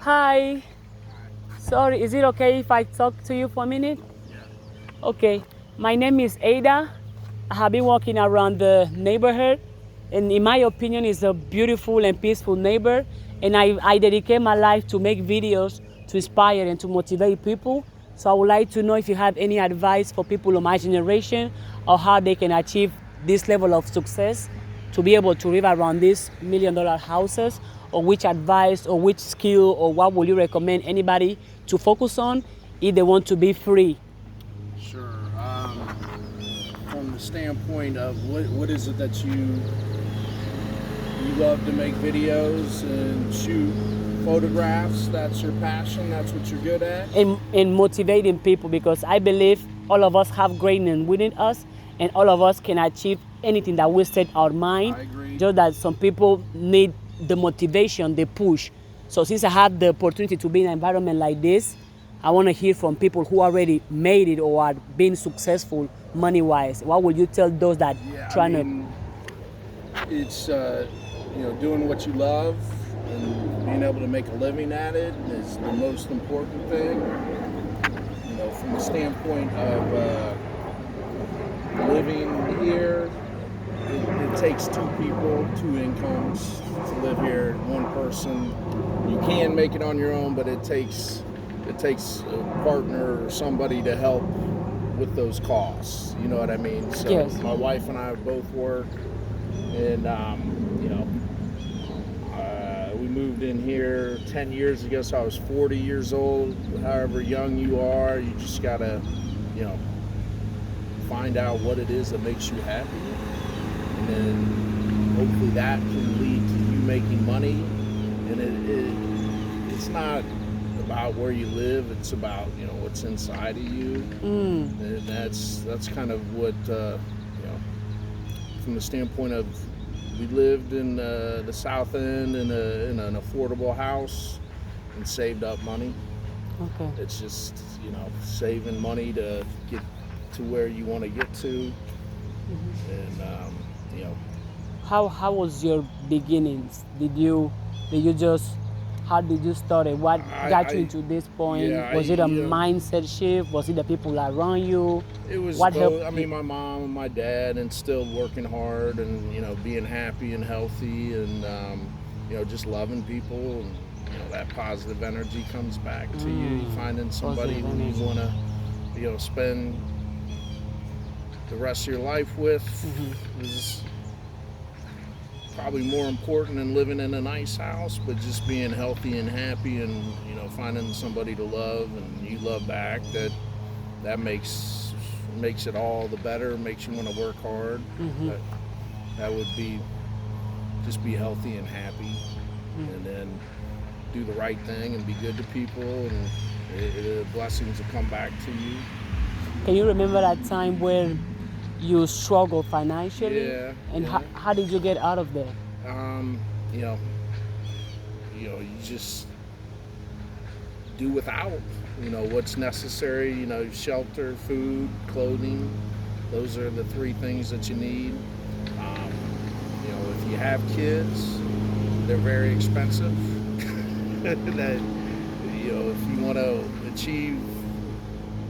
Hi. Sorry, is it okay if I talk to you for a minute? Yeah. Okay. My name is Ada. I have been walking around the neighborhood, and in my opinion, it's a beautiful and peaceful neighbor. And I dedicate my life to make videos to inspire and to motivate people. So I would like to know if you have any advice for people of my generation or how they can achieve this level of success to be able to live around these $1 million houses, or which advice or which skill or what would you recommend anybody to focus on if they want to be free? Sure. From the standpoint of what is it that you love to make videos and shoot photographs? That's your passion. That's what you're good at. In motivating people, because I believe all of us have greatness within us and all of us can achieve anything that we set our mind. I agree. Just that some people need the motivation, the push. So since I have the opportunity to be in an environment like this, I want to hear from people who already made it or are being successful money-wise. What would you tell those that Yeah, trying it's doing what you love and being able to make a living at it is the most important thing. From the standpoint of living here, it takes two people, two incomes to live here. One person, you can make it on your own, but it takes a partner or somebody to help with those costs. You know what I mean? So Yes. my wife and I both work, and we moved in here 10 years ago, so I was 40 years old. However young you are, you just gotta, find out what it is that makes you happy, and then hopefully that can lead to you making money. And it's not about where you live; it's about what's inside of you, and that's kind of what from the standpoint of we lived in the South End in an affordable house and saved up money. Okay. It's just saving money to get to where you want to get to, and How was your beginnings? How did you start it? What got you into this point? yeah, Was it a mindset shift? Was it the people around you? it was What both. helped I mean, my mom and my dad instilled working hard and being happy and healthy, and just loving people, and that positive energy comes back to you. You finding somebody Positive who energy. you want to spend the rest of your life with is probably more important than living in a nice house, but just being healthy and happy, and finding somebody to love and you love back, that makes it all the better, makes you want to work hard. That would be just be healthy and happy, and then do the right thing and be good to people, and the blessings will come back to you. Can you remember that time where you struggled financially? Yeah, And yeah. how did you get out of there? Um, you know, you just do without, what's necessary, shelter, food, clothing. Those are the three things that you need. If you have kids, they're very expensive. That, if you want to achieve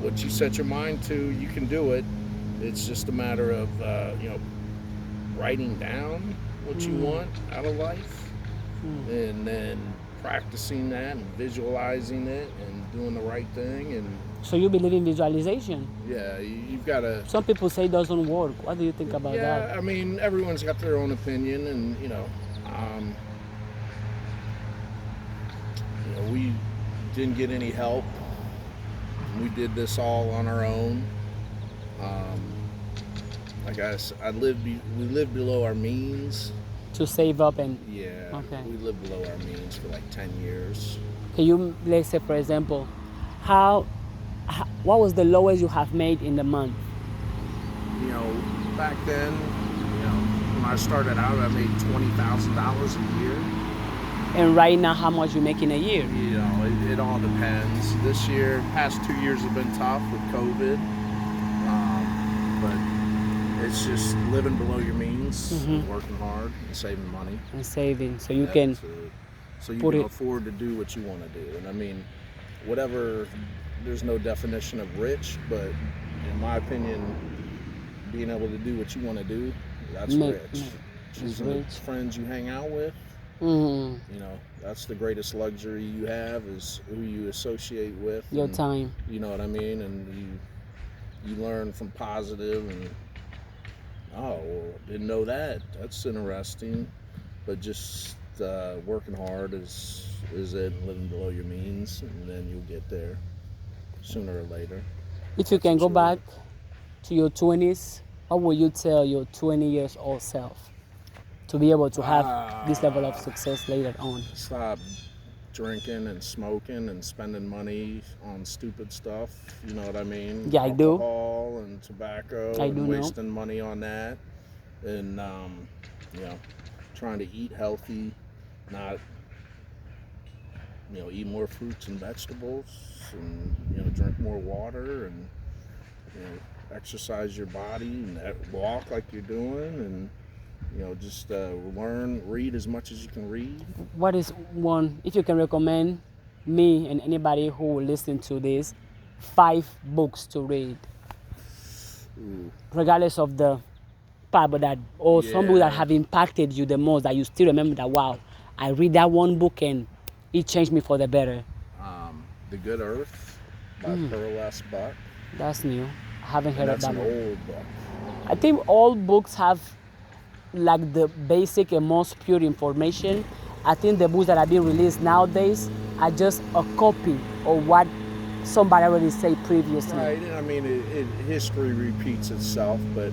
what you set your mind to, you can do it. It's just a matter of, writing down what you want out of life, and then practicing that and visualizing it and doing the right thing. And So you believe in visualization? yeah, you've got to. Some people say it doesn't work. What do you think about Yeah, that? I mean, everyone's got their own opinion, and we didn't get any help. We did this all on our own. Like we lived below our means. To save up and Yeah, Okay. we lived below our means for like 10 years. can you, let's say for example, what was the lowest you have made in the month? Back then, when I started out, I made $20,000 a year. And right now, how much you make in a year? It all depends. This year, past 2 years have been tough with COVID, but it's just living below your means, and working hard, and saving money. And saving, so you That's can it. so you Put can it- afford to do what you want to do. And I mean, whatever, there's no definition of rich, but in my opinion, being able to do what you want to do, that's Make- rich. make- Choosing rich. the friends you hang out with, Mhm. you know, that's the greatest luxury you have, is who you associate with. Your and, time. You know what I mean? And you learn from positive and, oh, well, didn't know that. That's interesting. But just working hard is it, and living below your means, and then you'll get there sooner or later. If you That's can what go you back to your 20s, what would you tell your 20 years old self to be able to have this level of success later on? Stop drinking and smoking and spending money on stupid stuff. You know what I mean? Yeah, I do. Alcohol and tobacco I and do know. wasting money on that. And, you know, trying to eat healthy, not, you know, eat more fruits and vegetables, and, you know, drink more water, and, you know, exercise your body and walk like you're doing, and, you know, just read as much as you can read. What is one, if you can recommend me and anybody who will listen to this, 5 books to read, Ooh. regardless of the part, but that, or some books that Yeah. have impacted you the most, that you still remember that, wow, I read that one book and it changed me for the better. The Good Earth by Pearl S. Buck. That's new. I haven't heard And of that's that an one. old book. I think all books have like the basic and most pure information. I think the books that are being released nowadays are just a copy of what somebody already said previously. Right. I mean, history repeats itself, but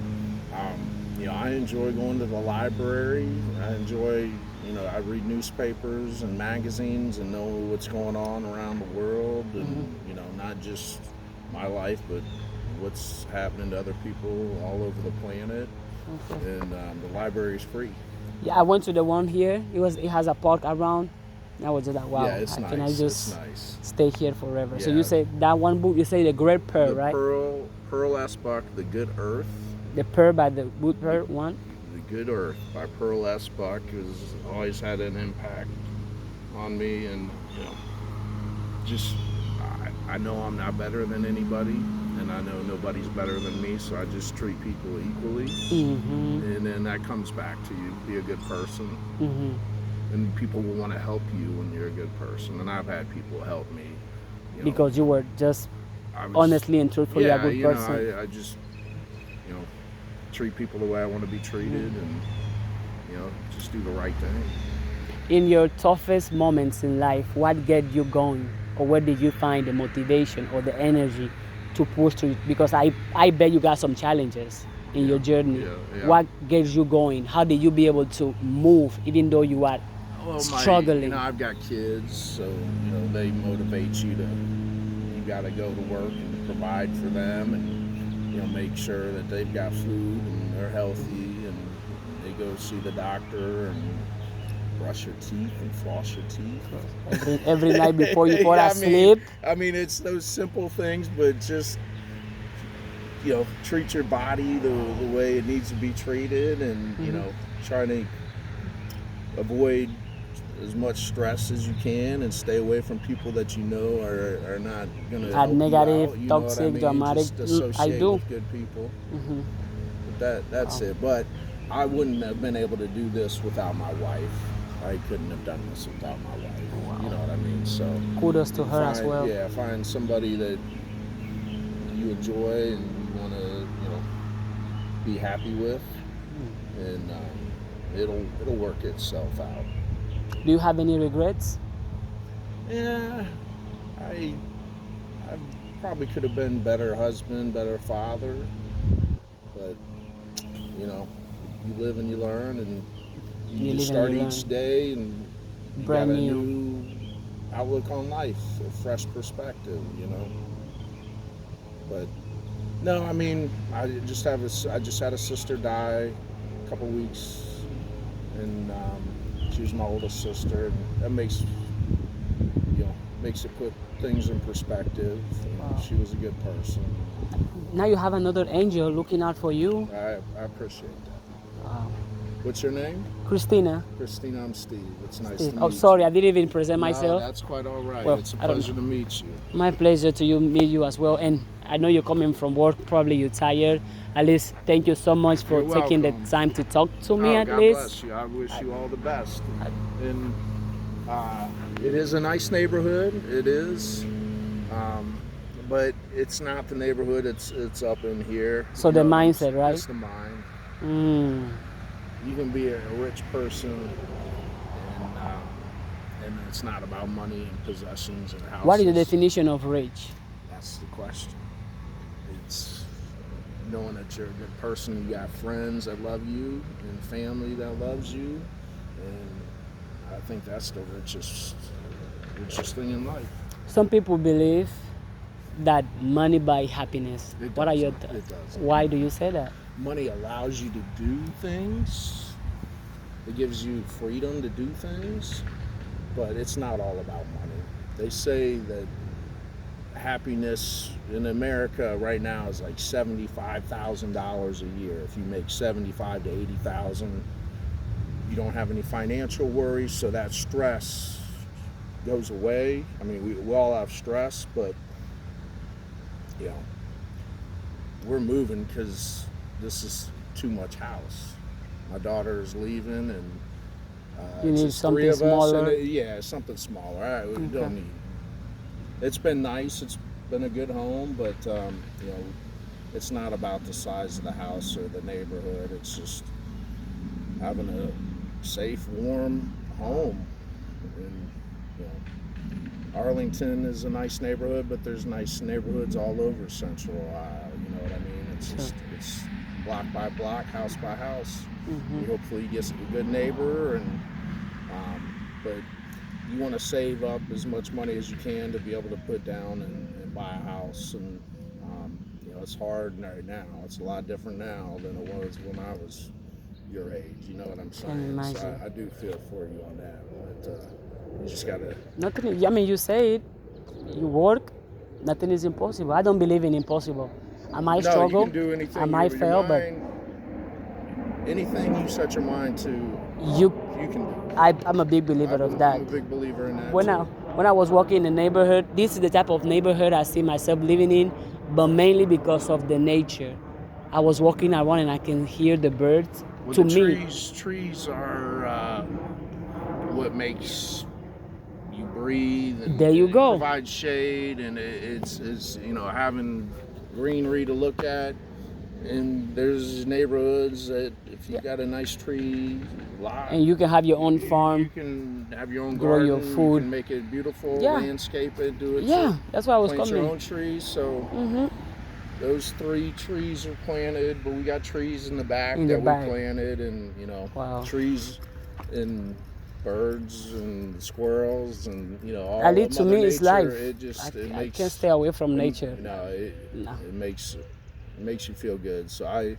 you know, I enjoy going to the library. I enjoy, you know, I read newspapers and magazines and know what's going on around the world, and you know, not just my life, but what's happening to other people all over the planet. Okay. And the library is free. Yeah, I went to the one here. It has a park around. I was just like, wow, Yeah, it's nice. can I just It's nice. stay here forever? So Yeah. you say that one book, you say The Great Pearl, The right? Pearl S. Buck, The Good Earth. The Pearl by the Good Pearl one. The Good Earth by Pearl S. Buck has always had an impact on me, and you know, just I know I'm not better than anybody, and I know nobody's better than me, so I just treat people equally, Mm-hmm. and then that comes back to you. Be a good person, Mm-hmm. and people will want to help you when you're a good person. And I've had people help me, you know, Because you were just I was- honestly and truthfully yeah, a good you person. know, I just, you know, treat people the way I want to be treated, and you know, just do the right thing. In your toughest moments in life, what get you going, or where did you find the motivation or the energy to push through it? Because I bet you got some challenges in your journey. yeah. What gets you going? How did you be able to move even though you are Well, struggling? You know, I've got kids, so you know they motivate you to. You got to go to work and provide for them, and you know make sure that they've got food and they're healthy, and they go see the doctor and brush your teeth and floss your teeth. every night before you fall Yeah, asleep? I mean, it's those simple things, but just you know, treat your body the way it needs to be treated, and you know, try to avoid as much stress as you can, and stay away from people that you know are not going to Are help you negative, out, you know what toxic, I mean? dramatic. Just associate I do. with good people. Mm-hmm. But that's it. But I wouldn't have been able to do this without my wife. I couldn't have done this without my wife. You know what I mean? So Kudos to her as well. Yeah, find somebody that you enjoy and you want to, you know, be happy with, and it'll work itself out. Do you have any regrets? Yeah, I probably could have been better husband, better father, but you know, you live and you learn, and You you live start and you each learn. day, and you Brand got a new. new outlook on life, a fresh perspective, you know. But no, I mean, I just had a sister die a couple weeks, and she was my oldest sister, and that makes it put things in perspective. And Wow. she was a good person. Now you have another angel looking out for you. I appreciate that. Wow. What's your name? Christina. Christina, I'm Steve. It's nice Steve. to Oh, meet sorry, you. I didn't even present No, myself. that's quite all right. Well, It's a I don't pleasure to meet you. My pleasure to meet you as well. And I know you're coming from work. Probably you're tired. At least, thank you so much for You're taking the welcome. time to talk to me. Oh, At God least. bless you. I wish you all the best. And it is a nice neighborhood. It is. But it's not the neighborhood. It's up in here. So You the know, mindset, right? It's the mind. Mm. You can be a rich person, and it's not about money and possessions and houses. What is the definition of rich? That's the question. It's knowing that you're a good person. You got friends that love you and family that loves you, and I think that's the richest thing in life. Some people believe that money buys happiness. It What are your doesn't. It doesn't. Why do you say that? Money allows you to do things. It gives you freedom to do things, but it's not all about money. They say that happiness in America right now is like $75,000 a year. If you make 75 to 80,000, you don't have any financial worries, so that stress goes away. I mean, we all have stress, but you know, we're moving because this is too much house. My daughter is leaving, and You it's need just something three of us, smaller? and yeah, something smaller. All right, we don't need. It's been nice. It's been a good home, but you know, it's not about the size of the house or the neighborhood. It's just having a safe, warm home. And you know, Arlington is a nice neighborhood, but there's nice neighborhoods all over Central Ohio. You know what I mean? It's block by block, house by house. You hopefully get a good neighbor, and but you want to save up as much money as you can to be able to put down and buy a house. And you know, it's hard right now. It's a lot different now than it was when I was your age. You know what I'm saying? So I do feel for you on that. But you just gotta. Nothing. I mean, you say it. You work. Nothing is impossible. I don't believe in impossible. I might struggle. You can do anything. I might fail, but anything you set your mind to, you can do. I'm a big believer of that. I'm a big believer in that. When I was walking in the neighborhood, this is the type of neighborhood I see myself living in, but mainly because of the nature. I was walking around and I can hear the birds. Well, to the me, trees are what makes you breathe. And There you go. Provide shade, and it's you know, having greenery to look at. And there's neighborhoods that if you got a nice tree lot, and you can have your own farm. you can have your own grow garden, your food. you can make it beautiful, Yeah. landscape it, do it. Yeah, that's why I was plant coming. your own trees. So those 3 trees are planted, but we got trees in the back In the that back. we planted, and you know, Wow. trees and birds and squirrels, and you know, all At least of to Mother me, it's nature. life. It just it I makes can't stay away from nature. No, No. it makes you feel good. So I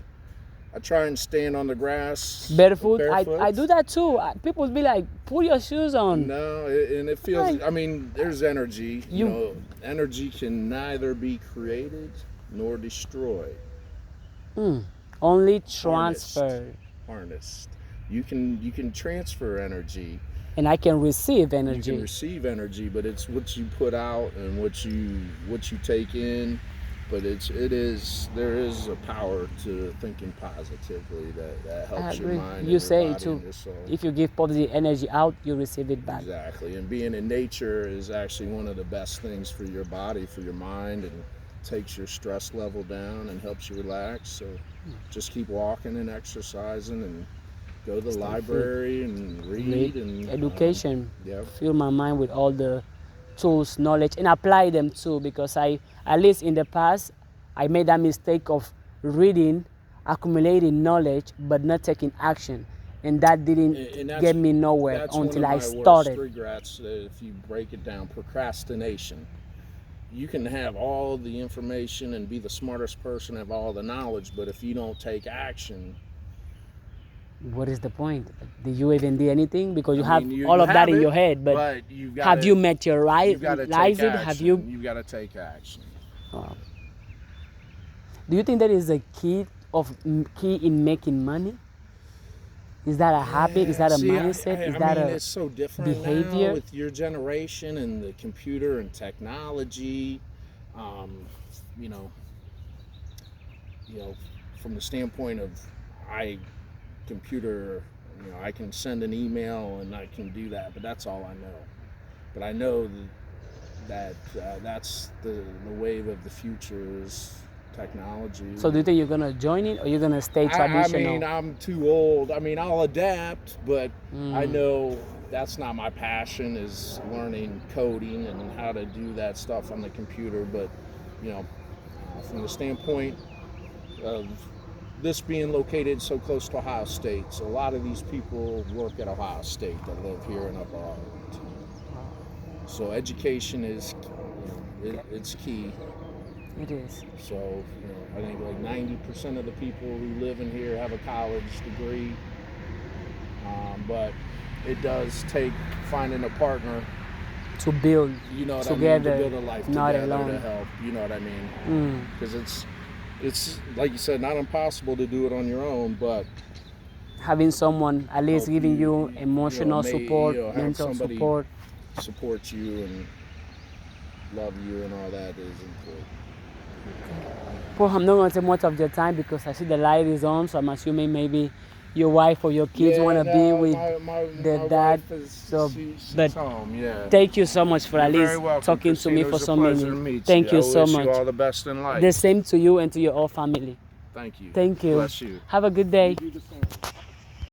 try and stand on the grass Barefoot. I do that too. People be like, put your shoes on. No, and it feels. Right. I mean, there's energy. You You- know, energy can neither be created nor destroyed. Only transfer. Harnessed. You can transfer energy. And I can receive You energy. can receive energy, but it's what you put out and what you take in. But there is a power to thinking positively that I helps your agree. mind. You and say your it body too. and your soul. If you give positive energy out, you receive it back. Exactly, and being in nature is actually one of the best things for your body, for your mind, and takes your stress level down and helps you relax. So just keep walking and exercising, and go to the library and read and Education. Yep. Fill my mind with all the tools, knowledge, and apply them too. Because at least in the past, I made that mistake of reading, accumulating knowledge, but not taking action. And that didn't And that's- get me nowhere That's until one I of my started. worst regrets. If you break it down, procrastination. You can have all the information and be the smartest person, have all the knowledge, but if you don't take action, What is the point? Did you even do anything? Because you I have mean, all you of that have in it, your head, but you've have gotta- you met your you've got to take realize it? action. Have you? You've got to take action. Wow. Do you think that is a key in making money? Is that a habit? Is that a See, mindset? Is that mean, a it's so different behavior? now with your generation and the computer and technology. You know, from the standpoint of computer, I can send an email and I can do that, but that's all I know. But I know that that's the wave of the future is technology. So do you think you're gonna join it, or you're gonna stay traditional? I mean, I'm too old. I mean, I'll adapt, but I know that's not my passion, is learning coding and how to do that stuff on the computer. But, from the standpoint of this being located so close to Ohio State, so a lot of these people work at Ohio State that live here in Upper Arlington. So education is, it's key. It is. So, I think like 90% of the people who live in here have a college degree. But it does take finding a partner To build together, to build a life not together, alone. to help, you know what I mean? Because it's like you said, not impossible to do it on your own, but Having someone at least help giving you emotional support, have mental somebody support. support you and love you and all that is important. Paul, I'm not going to take much of your time because I see the light is on, so I'm assuming maybe your wife or your kids want to be with their my dad. wife is, So, she's but home, yeah. thank you so much for at You're least very welcome, talking to me Christina. It for was a so pleasure many. to meet Thank you I so wish much. you all the best in life. The same to you and to your whole family. Thank you. Thank you. Bless you. Have a good day. You do the same.